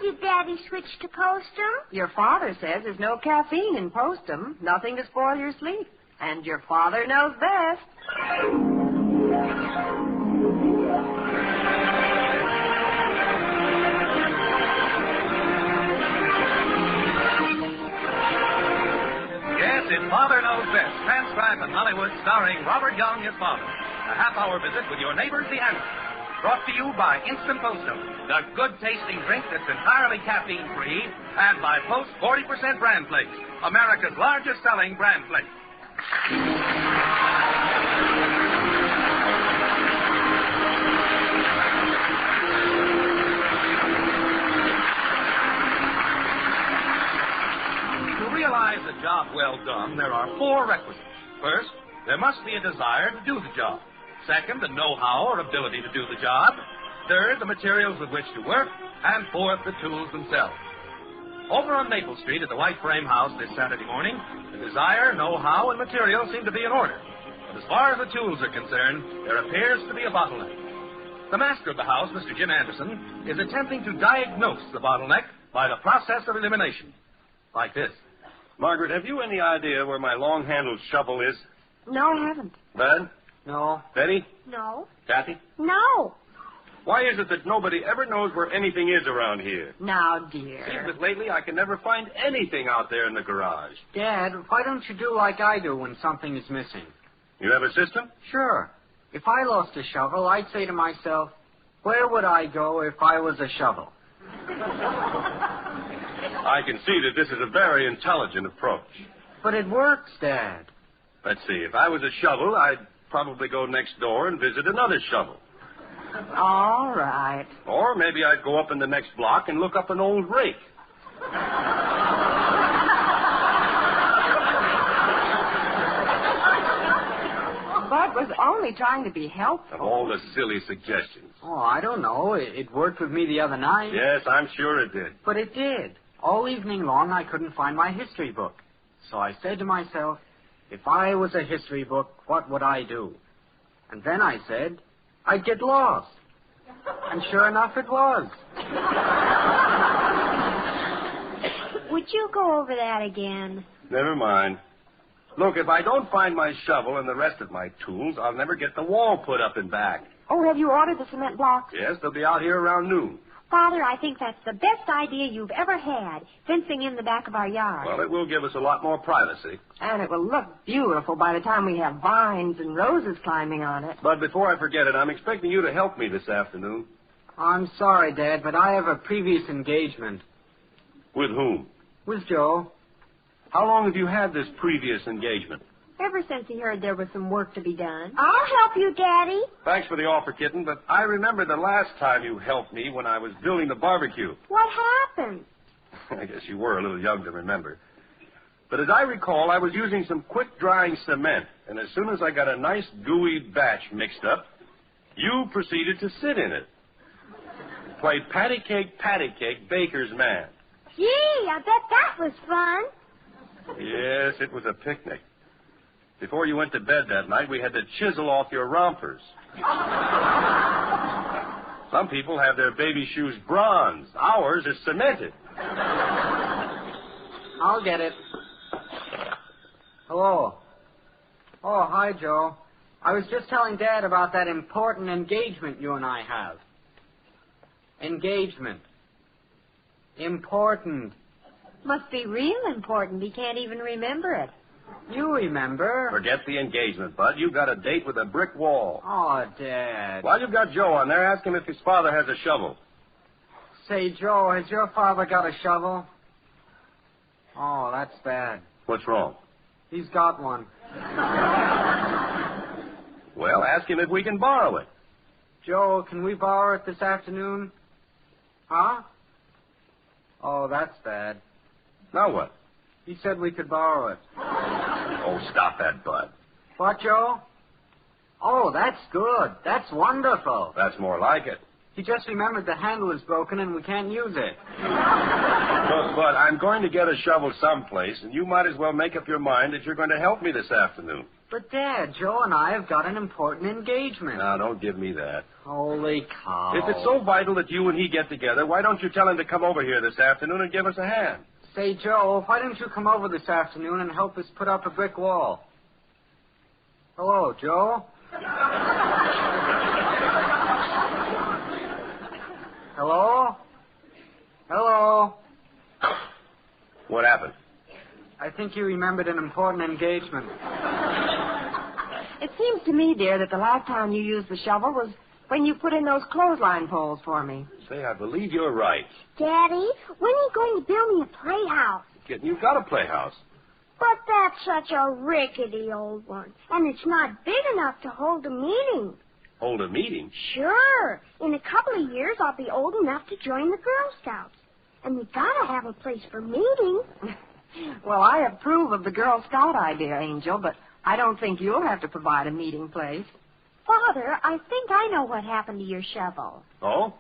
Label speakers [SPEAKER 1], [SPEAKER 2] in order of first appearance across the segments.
[SPEAKER 1] did Daddy switch to Postum?
[SPEAKER 2] Your father says there's no caffeine in Postum, nothing to spoil your sleep. And your father knows best.
[SPEAKER 3] Yes, it's Father Knows Best, transcribed in Hollywood, starring Robert Young as Father. A half-hour visit with your neighbors, the Andersons. Brought to you by Instant Postum, the good-tasting drink that's entirely caffeine-free, and by Post 40% Bran Flakes, America's largest-selling Bran Flakes. To realize a job well done, there are 4 requisites. First, there must be a desire to do the job. Second, the know-how or ability to do the job. Third, the materials with which to work. And fourth, the tools themselves. Over on Maple Street at the White Frame House this Saturday morning, the desire, know-how, and materials seem to be in order. But as far as the tools are concerned, there appears to be a bottleneck. The master of the house, Mr. Jim Anderson, is attempting to diagnose the bottleneck by the process of elimination. Like this.
[SPEAKER 4] Margaret, have you any idea where my long-handled shovel is?
[SPEAKER 2] No, I haven't.
[SPEAKER 4] Bud?
[SPEAKER 5] No.
[SPEAKER 4] Betty?
[SPEAKER 1] No.
[SPEAKER 4] Kathy?
[SPEAKER 1] No.
[SPEAKER 4] Why is it that nobody ever knows where anything is around here?
[SPEAKER 2] Now, dear.
[SPEAKER 4] Seems that lately I can never find anything out there in the garage.
[SPEAKER 5] Dad, why don't you do like I do when something is missing?
[SPEAKER 4] You have a system?
[SPEAKER 5] Sure. If I lost a shovel, I'd say to myself, where would I go if I was a shovel?
[SPEAKER 4] I can see that this is a very intelligent approach.
[SPEAKER 5] But it works, Dad.
[SPEAKER 4] Let's see. If I was a shovel, I'd probably go next door and visit another shovel.
[SPEAKER 2] All right.
[SPEAKER 4] Or maybe I'd go up in the next block and look up an old rake.
[SPEAKER 2] Bud was only trying to be helpful.
[SPEAKER 4] Of all the silly suggestions.
[SPEAKER 5] Oh, I don't know. It worked with me the other night.
[SPEAKER 4] Yes, I'm sure it did.
[SPEAKER 5] But it did. All evening long, I couldn't find my history book. So I said to myself, if I was a history book, what would I do? And then I said, I'd get lost. And sure enough, it was.
[SPEAKER 1] Would you go over that again?
[SPEAKER 4] Never mind. Look, if I don't find my shovel and the rest of my tools, I'll never get the wall put up and back.
[SPEAKER 2] Oh, have you ordered the cement blocks?
[SPEAKER 4] Yes, they'll be out here around noon.
[SPEAKER 1] Father, I think that's the best idea you've ever had, fencing in the back of our yard.
[SPEAKER 4] Well, it will give us a lot more privacy.
[SPEAKER 2] And it will look beautiful by the time we have vines and roses climbing on it.
[SPEAKER 4] But before I forget it, I'm expecting you to help me this afternoon.
[SPEAKER 5] I'm sorry, Dad, but I have a previous engagement.
[SPEAKER 4] With whom?
[SPEAKER 5] With Joe.
[SPEAKER 4] How long have you had this previous engagement?
[SPEAKER 1] Ever since he heard there was some work to be done. I'll help you, Daddy.
[SPEAKER 4] Thanks for the offer, kitten, but I remember the last time you helped me when I was building the barbecue.
[SPEAKER 1] What happened?
[SPEAKER 4] I guess you were a little young to remember. But as I recall, I was using some quick-drying cement, and as soon as I got a nice gooey batch mixed up, you proceeded to sit in it. Play patty cake, baker's man.
[SPEAKER 1] Gee, I bet that was fun.
[SPEAKER 4] Yes, it was a picnic. Before you went to bed that night, we had to chisel off your rompers. Some people have their baby shoes bronze. Ours is cemented.
[SPEAKER 5] I'll get it. Hello. Oh, hi, Joe. I was just telling Dad about that important engagement you and I have. Engagement. Important.
[SPEAKER 1] Must be real important. He can't even remember it.
[SPEAKER 5] You remember.
[SPEAKER 4] Forget the engagement, Bud. You've got a date with a brick wall.
[SPEAKER 5] Oh, Dad.
[SPEAKER 4] While you've got Joe on there, ask him if his father has a shovel.
[SPEAKER 5] Say, Joe, has your father got a shovel? Oh, that's bad.
[SPEAKER 4] What's wrong?
[SPEAKER 5] He's got one.
[SPEAKER 4] Well, ask him if we can borrow it.
[SPEAKER 5] Joe, can we borrow it this afternoon? Huh? Oh, that's bad.
[SPEAKER 4] Now what?
[SPEAKER 5] He said we could borrow it.
[SPEAKER 4] Oh, stop that, Bud.
[SPEAKER 5] What, Joe? Oh, that's good. That's wonderful.
[SPEAKER 4] That's more like it.
[SPEAKER 5] He just remembered the handle is broken and we can't use it.
[SPEAKER 4] Look, Bud, I'm going to get a shovel someplace, and you might as well make up your mind that you're going to help me this afternoon.
[SPEAKER 5] But, Dad, Joe and I have got an important engagement.
[SPEAKER 4] Now, don't give me that.
[SPEAKER 5] Holy cow.
[SPEAKER 4] If it's so vital that you and he get together, why don't you tell him to come over here this afternoon and give us a hand?
[SPEAKER 5] Say, Joe, why don't you come over this afternoon and help us put up a brick wall? Hello, Joe? Hello? Hello?
[SPEAKER 4] What happened?
[SPEAKER 5] I think you remembered an important engagement.
[SPEAKER 2] It seems to me, dear, that the last time you used the shovel was when you put in those clothesline poles for me.
[SPEAKER 4] Say, I believe you're right.
[SPEAKER 1] Daddy, when are you going to build me a playhouse?
[SPEAKER 4] Kitten, you've got a playhouse.
[SPEAKER 1] But that's such a rickety old one, and it's not big enough to hold a meeting.
[SPEAKER 4] Hold a meeting?
[SPEAKER 1] Sure. In a couple of years, I'll be old enough to join the Girl Scouts. And we gotta have a place for meetings.
[SPEAKER 2] Well, I approve of the Girl Scout idea, Angel, but I don't think you'll have to provide a meeting place.
[SPEAKER 1] Father, I think I know what happened to your shovel.
[SPEAKER 4] Oh?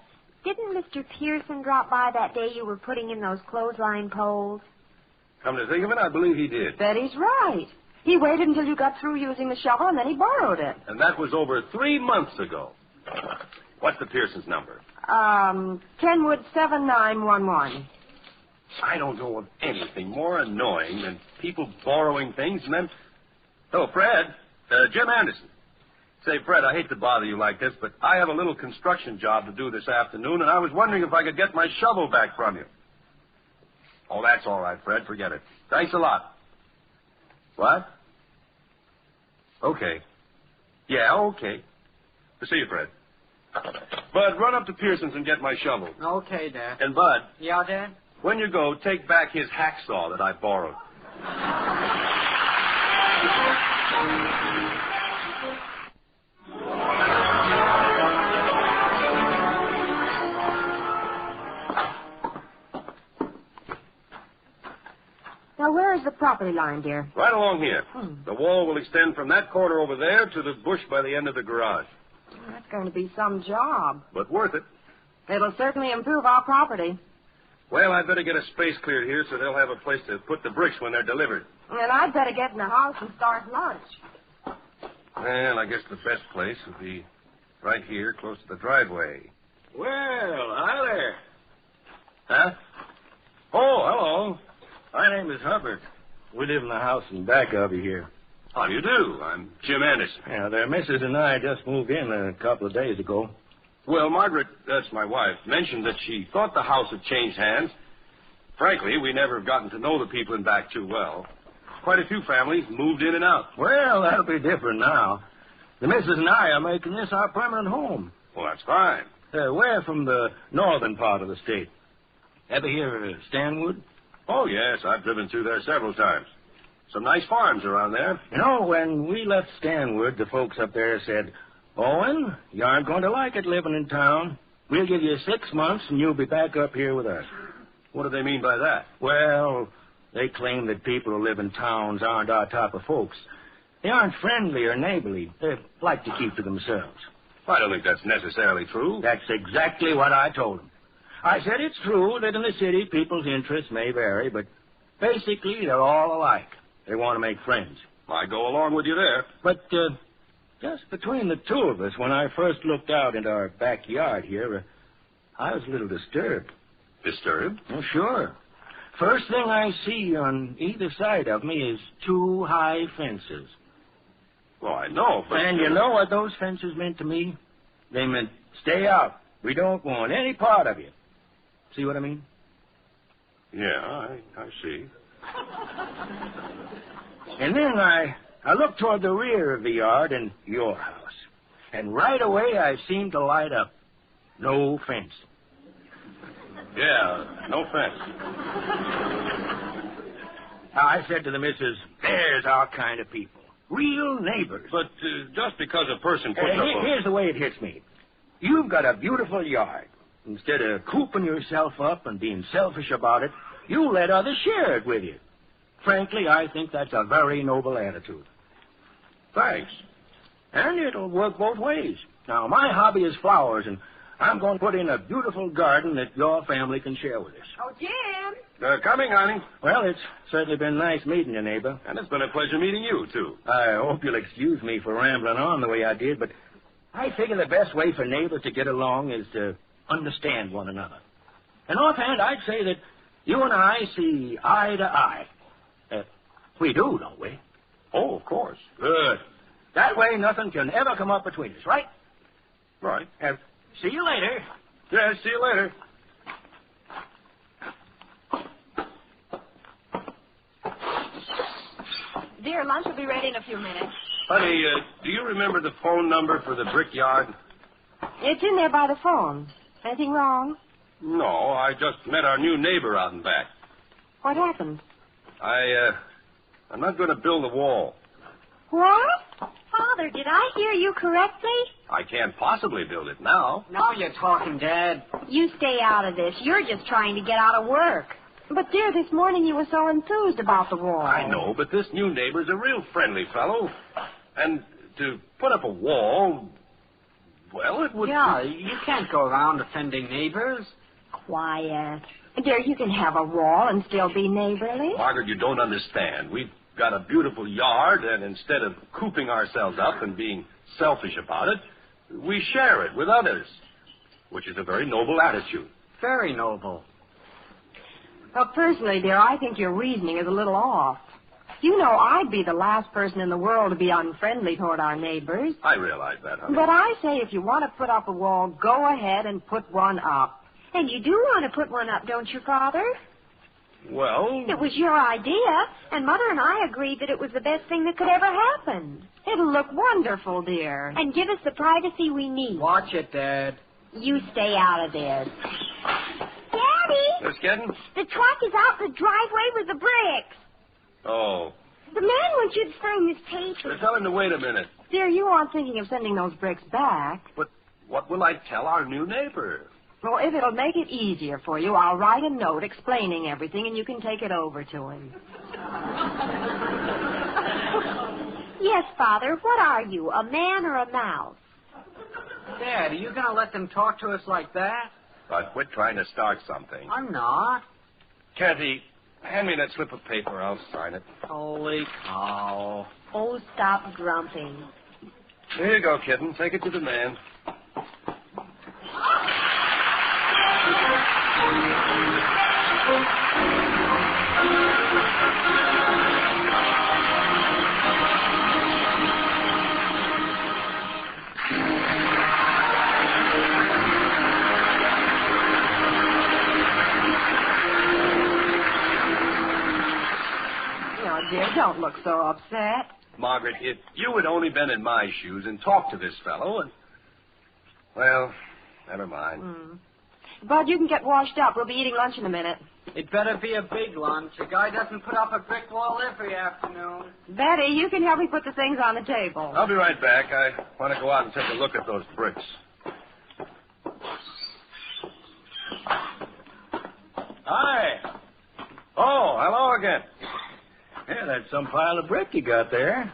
[SPEAKER 1] Didn't Mr. Pearson drop by that day you were putting in those clothesline poles?
[SPEAKER 4] Come to think of it, I believe he did.
[SPEAKER 2] Betty's right. He waited until you got through using the shovel, and then he borrowed it.
[SPEAKER 4] And that was over 3 months ago. What's the Pearson's number?
[SPEAKER 2] Kenwood 7911.
[SPEAKER 4] I don't know of anything more annoying than people borrowing things and then... Oh, Fred. Jim Anderson. Say, Fred, I hate to bother you like this, but I have a little construction job to do this afternoon, and I was wondering if I could get my shovel back from you. Oh, that's all right, Fred. Forget it. Thanks a lot. What? Okay. Yeah, okay. See you, Fred. Bud, run up to Pearson's and get my shovel.
[SPEAKER 5] Okay, Dad.
[SPEAKER 4] And, Bud,
[SPEAKER 5] Yeah, Dad?
[SPEAKER 4] when you go, take back his hacksaw that I borrowed.
[SPEAKER 2] Now, where is the property line, dear?
[SPEAKER 4] Right along here. The wall will extend from that corner over there to the bush by the end of the garage.
[SPEAKER 2] That's going to be some job.
[SPEAKER 4] But worth it.
[SPEAKER 2] It'll certainly improve our property.
[SPEAKER 4] Well, I'd better get a space cleared here so they'll have a place to put the bricks when they're delivered.
[SPEAKER 2] And I'd better get in the house and start lunch.
[SPEAKER 4] Well, I guess the best place would be right here, close to the driveway.
[SPEAKER 6] Well, hi there.
[SPEAKER 4] Huh? Oh, hello.
[SPEAKER 6] My name is Hubbard. We live in the house in back of you here.
[SPEAKER 4] How do you do? I'm Jim Anderson.
[SPEAKER 6] Yeah, their missus and I just moved in a couple of days ago.
[SPEAKER 4] Well, Margaret, that's my wife, mentioned that she thought the house had changed hands. Frankly, we never have gotten to know the people in back too well. Quite a few families moved in and out.
[SPEAKER 6] Well, that'll be different now. The missus and I are making this our permanent home.
[SPEAKER 4] Well, that's fine.
[SPEAKER 6] We're from the northern part of the state. Ever hear of Stanwood?
[SPEAKER 4] Oh, yes, I've driven through there several times. Some nice farms around there.
[SPEAKER 6] You know, when we left Stanwood, the folks up there said, Owen, you aren't going to like it living in town. We'll give you 6 months and you'll be back up here with us.
[SPEAKER 4] What do they mean by that?
[SPEAKER 6] Well, they claim that people who live in towns aren't our type of folks. They aren't friendly or neighborly. They like to keep to themselves.
[SPEAKER 4] I don't think that's necessarily true.
[SPEAKER 6] That's exactly what I told them. I said it's true that in the city people's interests may vary, but basically they're all alike. They want to make friends.
[SPEAKER 4] I go along with you there.
[SPEAKER 6] But just between the two of us, when I first looked out into our backyard here, I was a little disturbed.
[SPEAKER 4] Disturbed?
[SPEAKER 6] Oh, sure. First thing I see on either side of me is 2 high fences.
[SPEAKER 4] Well, I know, but...
[SPEAKER 6] And you know what those fences meant to me? They meant, stay out. We don't want any part of you. See what I mean?
[SPEAKER 4] Yeah, I see.
[SPEAKER 6] And then I looked toward the rear of the yard and your house. And right away I seemed to light up. No fence.
[SPEAKER 4] Yeah, no fence.
[SPEAKER 6] I said to the missus, there's our kind of people. Real neighbors.
[SPEAKER 4] But just because a person puts up a...
[SPEAKER 6] Here's the way it hits me. You've got a beautiful yard. Instead of cooping yourself up and being selfish about it, you let others share it with you. Frankly, I think that's a very noble attitude.
[SPEAKER 4] Thanks.
[SPEAKER 6] And it'll work both ways. Now, my hobby is flowers, and I'm going to put in a beautiful garden that your family can share with us.
[SPEAKER 2] Oh, Jim.
[SPEAKER 4] Coming, honey.
[SPEAKER 6] Well, it's certainly been nice meeting you, neighbor.
[SPEAKER 4] And it's been a pleasure meeting you, too.
[SPEAKER 6] I hope you'll excuse me for rambling on the way I did, but I figure the best way for neighbors to get along is to understand one another. And offhand, I'd say that you and I see eye to eye. We do, don't we?
[SPEAKER 4] Oh, of course.
[SPEAKER 6] Good. That way, nothing can ever come up between us, right?
[SPEAKER 4] Right.
[SPEAKER 6] See you later.
[SPEAKER 4] Yeah, see you later.
[SPEAKER 2] Dear, lunch will be ready in a few minutes.
[SPEAKER 4] Honey, do you remember the phone number for the brickyard?
[SPEAKER 2] It's in there by the phone. Anything wrong?
[SPEAKER 4] No, I just met our new neighbor out and back.
[SPEAKER 2] What happened?
[SPEAKER 4] I'm not going to build a wall.
[SPEAKER 1] What? Father, did I hear you correctly?
[SPEAKER 4] I can't possibly build it now.
[SPEAKER 5] Now you're talking, Dad.
[SPEAKER 1] You stay out of this. You're just trying to get out of work.
[SPEAKER 2] But, dear, this morning you were so enthused about the wall.
[SPEAKER 4] I know, but this new neighbor's a real friendly fellow. And to put up a wall, well, it would...
[SPEAKER 5] Yeah, you can't go around offending neighbors.
[SPEAKER 2] Quiet. Dear, you can have a wall and still be neighborly.
[SPEAKER 4] Margaret, you don't understand. We've got a beautiful yard, and instead of cooping ourselves up and being selfish about it, we share it with others, which is a very noble attitude.
[SPEAKER 5] Very noble.
[SPEAKER 2] Well, personally, dear, I think your reasoning is a little off. You know, I'd be the last person in the world to be unfriendly toward our neighbors.
[SPEAKER 4] I realize that, honey.
[SPEAKER 2] But I say if you want to put up a wall, go ahead and put one up.
[SPEAKER 1] And you do want to put one up, don't you, Father?
[SPEAKER 4] Well...
[SPEAKER 1] It was your idea, and Mother and I agreed that it was the best thing that could ever happen.
[SPEAKER 2] It'll look wonderful, dear.
[SPEAKER 1] And give us the privacy we need.
[SPEAKER 5] Watch it, Dad.
[SPEAKER 1] You stay out of this. Daddy!
[SPEAKER 4] Miss Gedden?
[SPEAKER 1] The truck is out the driveway with the bricks.
[SPEAKER 4] Oh.
[SPEAKER 1] The man wants you to sign this paper.
[SPEAKER 4] Tell him to wait a minute.
[SPEAKER 2] Dear, you aren't thinking of sending those bricks back.
[SPEAKER 4] But what will I tell our new neighbor?
[SPEAKER 2] Well, if it'll make it easier for you, I'll write a note explaining everything, and you can take it over to him.
[SPEAKER 1] Yes, Father. What are you, a man or a mouse?
[SPEAKER 5] Dad, are you going to let them talk to us like that?
[SPEAKER 4] But quit trying to start something.
[SPEAKER 5] I'm not.
[SPEAKER 4] Kathy, hand me that slip of paper. I'll sign it.
[SPEAKER 5] Holy cow.
[SPEAKER 1] Oh, stop grumping.
[SPEAKER 4] Here you go, kitten. Take it to the man.
[SPEAKER 2] No, dear, don't look so upset.
[SPEAKER 4] Margaret, if you had only been in my shoes and talked to this fellow and... Well, never mind.
[SPEAKER 2] Bud, you can get washed up. We'll be eating lunch in a minute.
[SPEAKER 5] It better be a big lunch. A guy doesn't put up a brick wall every afternoon.
[SPEAKER 2] Betty, you can help me put the things on the table.
[SPEAKER 4] I'll be right back. I want to go out and take a look at those bricks.
[SPEAKER 6] Hi.
[SPEAKER 4] Oh, hello again.
[SPEAKER 6] Yeah, that's some pile of brick you got there.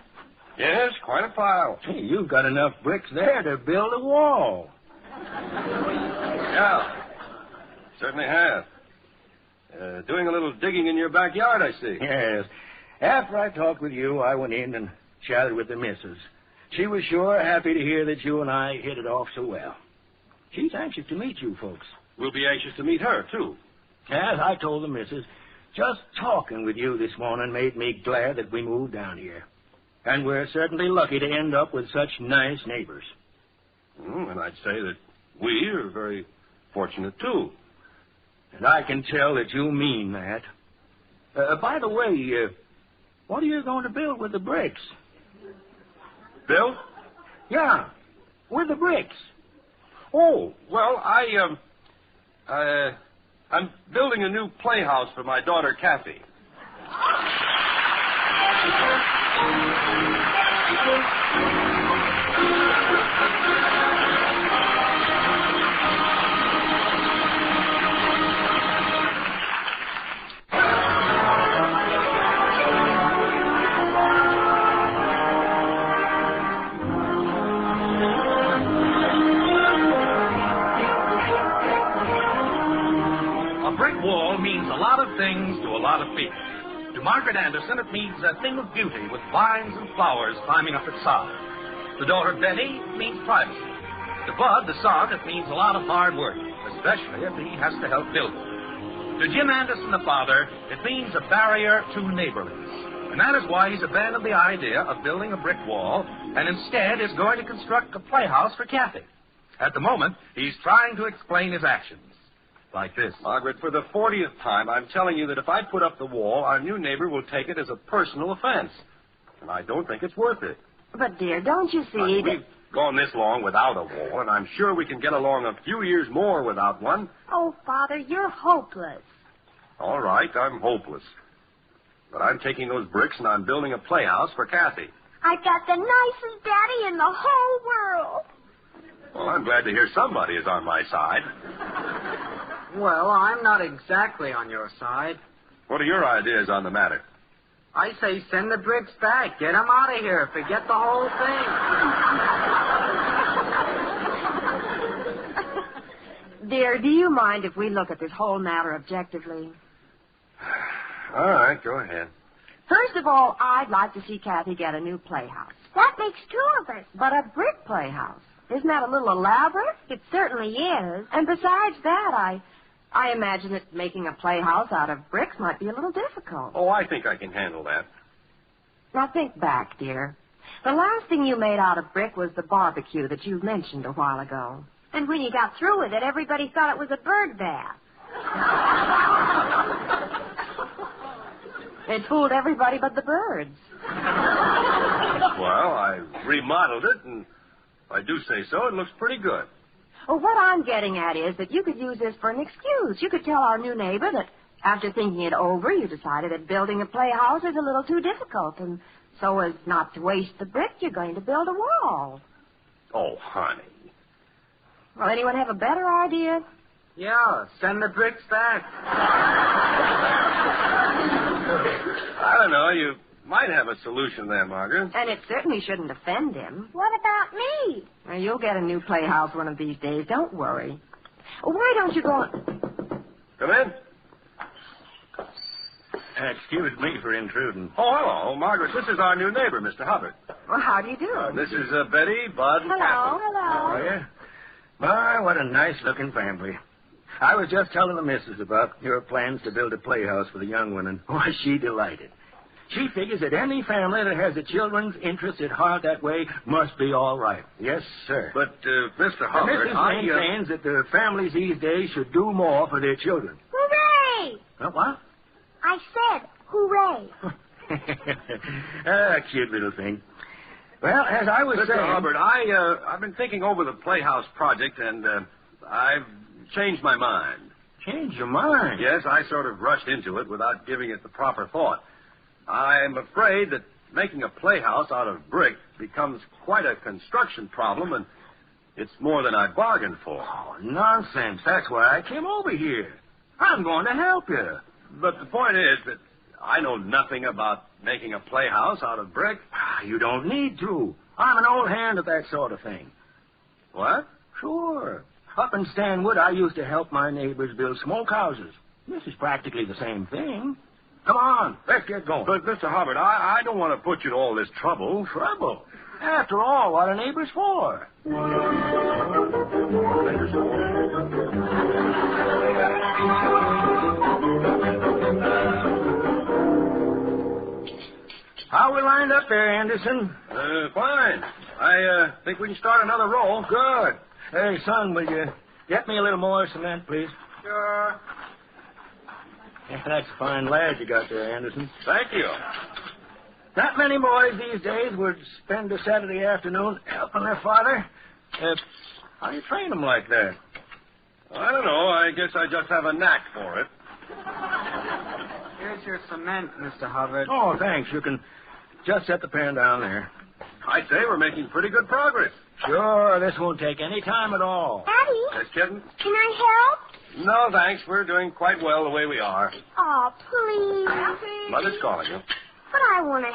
[SPEAKER 4] Yes, quite a pile.
[SPEAKER 6] Hey, you've got enough bricks there to build a wall.
[SPEAKER 4] Yeah, certainly have. Doing a little digging in your backyard, I see.
[SPEAKER 6] Yes. After I talked with you, I went in and chatted with the missus. She was sure happy to hear that you and I hit it off so well. She's anxious to meet you folks.
[SPEAKER 4] We'll be anxious to meet her, too.
[SPEAKER 6] As I told the missus, just talking with you this morning made me glad that we moved down here. And we're certainly lucky to end up with such nice neighbors.
[SPEAKER 4] And I'd say that we are very fortunate, too.
[SPEAKER 6] And I can tell that you mean that. By the way, what are you going to build with the bricks?
[SPEAKER 4] Bill?
[SPEAKER 6] Yeah, with the bricks.
[SPEAKER 4] Oh, well, I'm building a new playhouse for my daughter, Kathy.
[SPEAKER 3] A brick wall means a lot of things to a lot of people. To Margaret Anderson, it means a thing of beauty with vines and flowers climbing up its side. To daughter Betty, it means privacy. To Bud, the son, it means a lot of hard work, especially if he has to help build it. To Jim Anderson, the father, it means a barrier to neighborliness. And that is why he's abandoned the idea of building a brick wall and instead is going to construct a playhouse for Kathy. At the moment, he's trying to explain his actions. Like this.
[SPEAKER 4] Margaret, for the 40th time, I'm telling you that if I put up the wall, our new neighbor will take it as a personal offense. And I don't think it's worth it.
[SPEAKER 2] But, dear, don't you see that...
[SPEAKER 4] We've gone this long without a wall, and I'm sure we can get along a few years more without one.
[SPEAKER 1] Oh, Father, you're hopeless.
[SPEAKER 4] All right, I'm hopeless. But I'm taking those bricks and I'm building a playhouse for Kathy.
[SPEAKER 1] I've got the nicest daddy in the whole world.
[SPEAKER 4] Well, I'm glad to hear somebody is on my side.
[SPEAKER 5] Well, I'm not exactly on your side.
[SPEAKER 4] What are your ideas on the matter?
[SPEAKER 5] I say send the bricks back. Get them out of here. Forget the whole thing.
[SPEAKER 2] Dear, do you mind if we look at this whole matter objectively?
[SPEAKER 4] All right, go ahead.
[SPEAKER 2] First of all, I'd like to see Kathy get a new playhouse.
[SPEAKER 1] That makes two of us.
[SPEAKER 2] But a brick playhouse. Isn't that a little elaborate?
[SPEAKER 1] It certainly is.
[SPEAKER 2] And besides that, I imagine that making a playhouse out of bricks might be a little difficult.
[SPEAKER 4] Oh, I think I can handle that.
[SPEAKER 2] Now think back, dear. The last thing you made out of brick was the barbecue that you mentioned a while ago.
[SPEAKER 1] And when you got through with it, everybody thought it was a bird bath.
[SPEAKER 2] It fooled everybody but the birds.
[SPEAKER 4] Well, I remodeled it, and if I do say so, it looks pretty good.
[SPEAKER 2] Well, what I'm getting at is that you could use this for an excuse. You could tell our new neighbor that after thinking it over, you decided that building a playhouse is a little too difficult, and so as not to waste the brick, you're going to build a wall.
[SPEAKER 4] Oh, honey.
[SPEAKER 2] Well, anyone have a better idea?
[SPEAKER 5] Yeah, send the bricks back.
[SPEAKER 4] I don't know. You might have a solution there, Margaret.
[SPEAKER 2] And it certainly shouldn't offend him.
[SPEAKER 1] What about me?
[SPEAKER 2] Well, you'll get a new playhouse one of these days. Don't worry. Why don't you go...
[SPEAKER 4] Come in.
[SPEAKER 6] Excuse me for intruding.
[SPEAKER 4] Oh, hello, Margaret. This is our new neighbor, Mr. Hubbard.
[SPEAKER 2] Well, how do you do?
[SPEAKER 4] This is Betty, Bud, and
[SPEAKER 1] Hello.
[SPEAKER 4] Kathy.
[SPEAKER 6] Oh, yeah? My, what a nice-looking family. I was just telling the missus about your plans to build a playhouse for the young one, and why, she delighted. She figures that any family that has the children's interests at heart that way must be all right. Yes, sir.
[SPEAKER 4] But, Mr. Hubbard,
[SPEAKER 6] Mrs. maintains that the families these days should do more for their children.
[SPEAKER 1] Hooray!
[SPEAKER 6] What?
[SPEAKER 1] I said hooray.
[SPEAKER 6] Cute little thing. Well, as I was
[SPEAKER 4] Mr.
[SPEAKER 6] saying...
[SPEAKER 4] Hubbard, I've been thinking over the playhouse project, and I've changed my mind.
[SPEAKER 6] Change your mind?
[SPEAKER 4] Yes, I sort of rushed into it without giving it the proper thought. I'm afraid that making a playhouse out of brick becomes quite a construction problem, and it's more than I bargained for.
[SPEAKER 6] Oh, nonsense. That's why I came over here. I'm going to help you.
[SPEAKER 4] But the point is that I know nothing about making a playhouse out of brick.
[SPEAKER 6] You don't need to. I'm an old hand at that sort of thing.
[SPEAKER 4] What?
[SPEAKER 6] Sure. Up in Stanwood, I used to help my neighbors build smokehouses. This is practically the same thing. Come on, let's get going.
[SPEAKER 4] But, Mr. Hubbard, I don't want to put you to all this trouble.
[SPEAKER 6] Trouble? After all, what are neighbors for? How we lined up there, Anderson?
[SPEAKER 4] Fine. I think we can start another roll.
[SPEAKER 6] Good. Hey, son, will you get me a little more cement, please?
[SPEAKER 5] Sure.
[SPEAKER 6] Yeah, that's a fine lad you got there, Anderson.
[SPEAKER 4] Thank you.
[SPEAKER 6] Not many boys these days would spend a Saturday afternoon helping their father. How do you train them like that?
[SPEAKER 4] I don't know. I guess I just have a knack for it.
[SPEAKER 5] Here's your cement, Mr. Hubbard.
[SPEAKER 6] Oh, thanks. You can just set the pan down there.
[SPEAKER 4] I'd say we're making pretty good progress.
[SPEAKER 6] Sure, this won't take any time at all.
[SPEAKER 1] Daddy,
[SPEAKER 4] Yes, kitten?
[SPEAKER 1] can I help?
[SPEAKER 4] No, thanks. We're doing quite well the way we are.
[SPEAKER 1] Oh, please.
[SPEAKER 4] Mother's calling you.
[SPEAKER 1] But I want to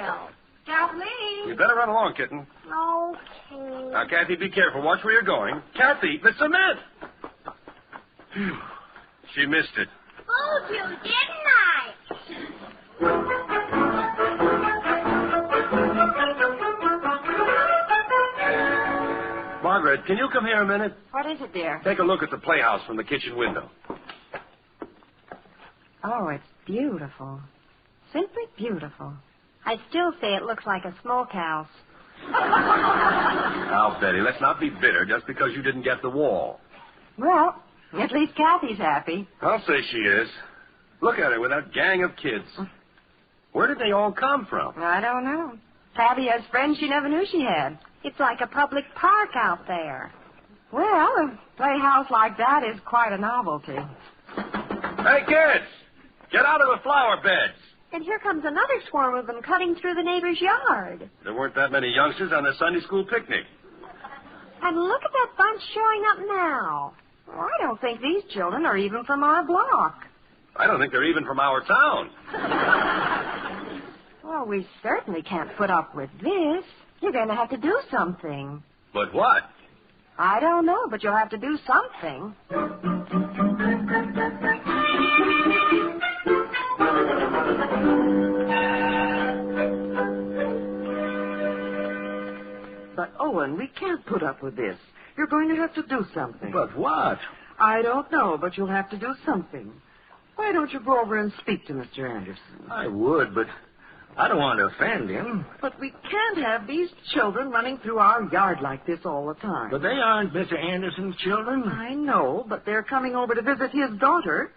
[SPEAKER 1] help.
[SPEAKER 2] Kathleen!
[SPEAKER 4] You better run along, kitten.
[SPEAKER 1] Okay.
[SPEAKER 4] Now, Kathy, be careful. Watch where you're going. Kathy, the cement! She missed it.
[SPEAKER 1] Told you, didn't I?
[SPEAKER 4] Margaret, can you come here a minute?
[SPEAKER 2] What is it, dear?
[SPEAKER 4] Take a look at the playhouse from the kitchen window.
[SPEAKER 2] Oh, it's beautiful. Simply beautiful.
[SPEAKER 1] I still say it looks like a smokehouse.
[SPEAKER 4] Now, Betty, let's not be bitter just because you didn't get the wall.
[SPEAKER 2] Well, at least Kathy's happy.
[SPEAKER 4] I'll say she is. Look at her with that gang of kids. Where did they all come from?
[SPEAKER 2] I don't know. Kathy has friends she never knew she had.
[SPEAKER 1] It's like a public park out there.
[SPEAKER 2] Well, a playhouse like that is quite a novelty.
[SPEAKER 4] Hey, kids! Get out of the flower beds!
[SPEAKER 1] And here comes another swarm of them cutting through the neighbor's yard.
[SPEAKER 4] There weren't that many youngsters on the Sunday school picnic.
[SPEAKER 1] And look at that bunch showing up now.
[SPEAKER 2] Well, I don't think these children are even from our block.
[SPEAKER 4] I don't think they're even from our town.
[SPEAKER 2] Well, we certainly can't put up with this. You're going to have to do something.
[SPEAKER 4] But what?
[SPEAKER 2] I don't know, but you'll have to do something.
[SPEAKER 7] But, Owen, we can't put up with this. You're going to have to do something.
[SPEAKER 6] But what?
[SPEAKER 7] I don't know, but you'll have to do something. Why don't you go over and speak to Mr. Anderson?
[SPEAKER 6] I would, but I don't want to offend him.
[SPEAKER 7] But we can't have these children running through our yard like this all the time.
[SPEAKER 6] But they aren't Mr. Anderson's children.
[SPEAKER 7] I know, but they're coming over to visit his daughter.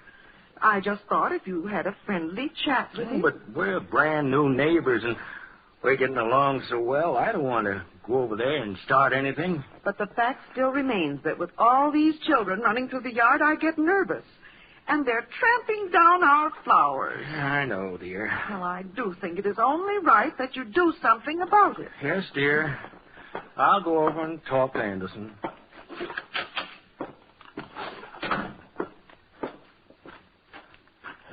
[SPEAKER 7] I just thought if you had a friendly chat with him.
[SPEAKER 6] But we're brand new neighbors, and we're getting along so well, I don't want to go over there and start anything.
[SPEAKER 7] But the fact still remains that with all these children running through the yard, I get nervous. And they're tramping down our flowers.
[SPEAKER 6] I know, dear.
[SPEAKER 7] Well, I do think it is only right that you do something about it.
[SPEAKER 6] Yes, dear. I'll go over and talk to Anderson.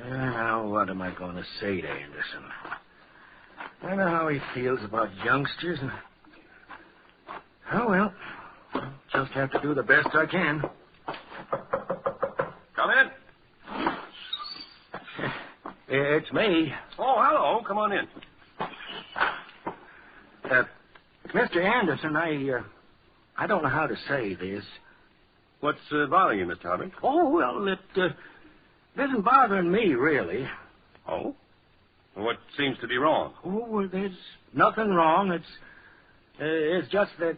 [SPEAKER 6] Now, what am I going to say to Anderson? I know how he feels about youngsters. And... Oh, well, I'll just have to do the best I can.
[SPEAKER 4] Come in.
[SPEAKER 6] It's me.
[SPEAKER 4] Oh, hello. Come on in.
[SPEAKER 6] Mr. Anderson, I don't know how to say this.
[SPEAKER 4] What's bothering you, Mr. Hubbard?
[SPEAKER 6] Oh, well, it isn't bothering me, really.
[SPEAKER 4] Oh? What seems to be wrong?
[SPEAKER 6] Oh, well, there's nothing wrong. It's just that,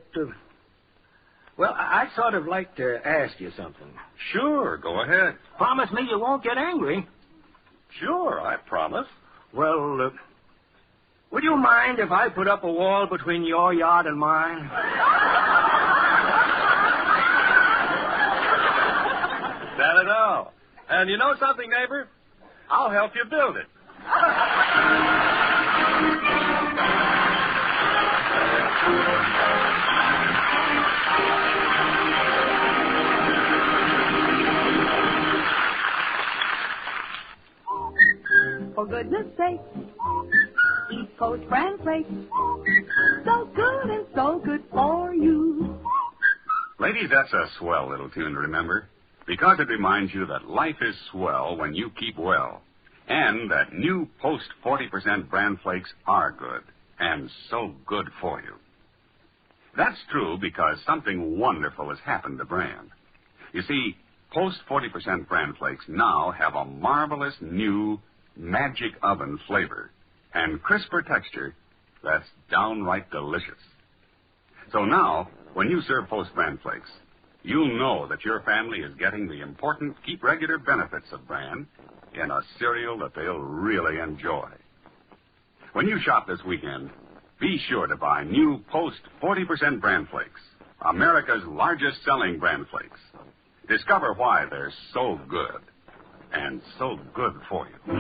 [SPEAKER 6] well, I'd sort of like to ask you something.
[SPEAKER 4] Sure, go ahead.
[SPEAKER 6] Promise me you won't get angry.
[SPEAKER 4] Sure, I promise.
[SPEAKER 6] Well, would you mind if I put up a wall between your yard and mine?
[SPEAKER 4] Not at all. And you know something, neighbor? I'll help you build it.
[SPEAKER 8] For goodness sake, East Coast bran flakes, so good and so good for you.
[SPEAKER 9] Ladies, that's a swell little tune to remember, because it reminds you that life is swell when you keep well, and that new Post 40% bran flakes are good, and so good for you. That's true because something wonderful has happened to bran. You see, Post 40% bran flakes now have a marvelous new magic oven flavor and crisper texture that's downright delicious. So now, when you serve Post bran flakes, you'll know that your family is getting the important keep regular benefits of bran in a cereal that they'll really enjoy. When you shop this weekend, be sure to buy new Post 40% bran flakes, America's largest selling bran flakes. Discover why they're so good and so good for you.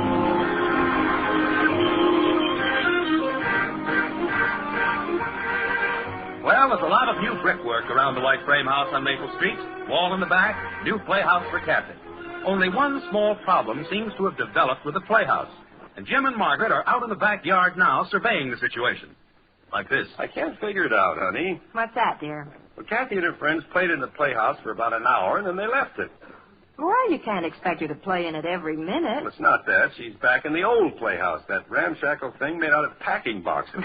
[SPEAKER 3] Well, there's a lot of new brickwork around the white frame house on Maple Street. Wall in the back, new playhouse for Kathy. Only one small problem seems to have developed with the playhouse. And Jim and Margaret are out in the backyard now surveying the situation. Like this.
[SPEAKER 4] I can't figure it out, honey.
[SPEAKER 2] What's that, dear?
[SPEAKER 4] Well, Kathy and her friends played in the playhouse for about an hour, and then they left it.
[SPEAKER 2] Well, you can't expect her to play in it every minute.
[SPEAKER 4] Well, it's not that. She's back in the old playhouse, that ramshackle thing made out of packing boxes.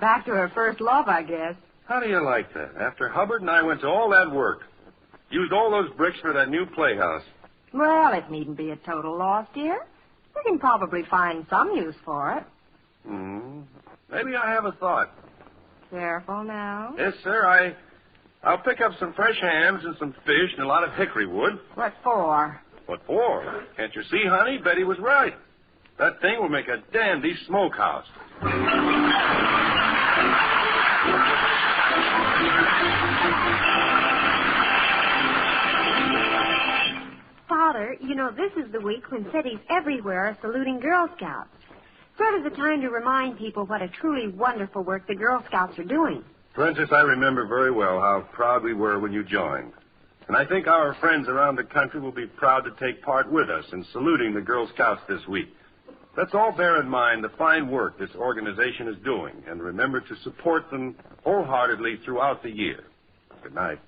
[SPEAKER 2] Back to her first love, I guess.
[SPEAKER 4] How do you like that? After Hubbard and I went to all that work, used all those bricks for that new playhouse.
[SPEAKER 2] Well, it needn't be a total loss, dear. We can probably find some use for it.
[SPEAKER 4] Maybe I have a thought.
[SPEAKER 2] Careful now.
[SPEAKER 4] Yes, sir. I'll pick up some fresh hams and some fish and a lot of hickory wood.
[SPEAKER 2] What for?
[SPEAKER 4] What for? Can't you see, honey? Betty was right. That thing will make a dandy smokehouse.
[SPEAKER 1] Father, you know, this is the week when cities everywhere are saluting Girl Scouts. Sort of the time to remind people what a truly wonderful work the Girl Scouts are doing.
[SPEAKER 4] Princess, I remember very well how proud we were when you joined. And I think our friends around the country will be proud to take part with us in saluting the Girl Scouts this week. Let's all bear in mind the fine work this organization is doing and remember to support them wholeheartedly throughout the year. Good night.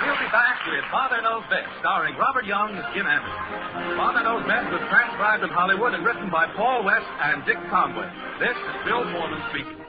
[SPEAKER 3] We'll be back with Father Knows Best, starring Robert Young as Jim Anderson. Father Knows Best was transcribed in Hollywood and written by Paul West and Dick Conway. This is Bill Foreman speaking.